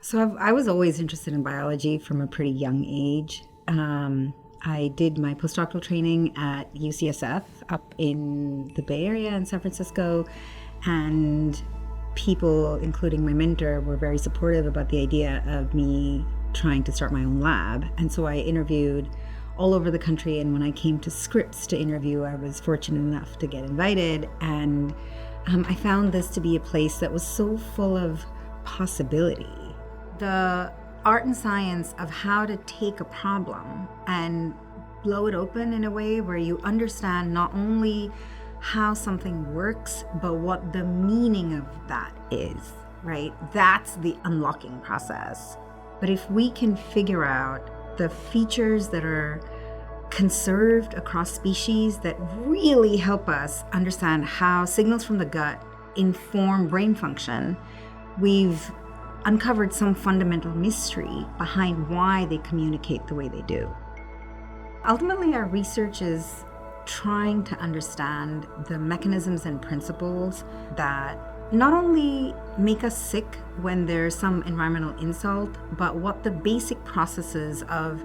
So I was always interested in biology from a pretty young age. I did my postdoctoral training at UCSF up in the Bay Area in San Francisco, and people, including my mentor, were very supportive about the idea of me trying to start my own lab. And so I interviewed all over the country, and when I came to Scripps to interview, I was fortunate enough to get invited, and I found this to be a place that was so full of possibility. The art and science of how to take a problem and blow it open in a way where you understand not only how something works, but what the meaning of that is, right? That's the unlocking process. But if we can figure out the features that are conserved across species that really help us understand how signals from the gut inform brain function, we've uncovered some fundamental mystery behind why they communicate the way they do. Ultimately, our research is trying to understand the mechanisms and principles that not only make us sick when there's some environmental insult, but what the basic processes of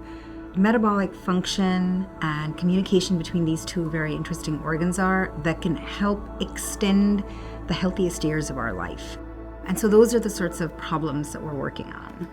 metabolic function and communication between these two very interesting organs are that can help extend the healthiest years of our life. And so those are the sorts of problems that we're working on.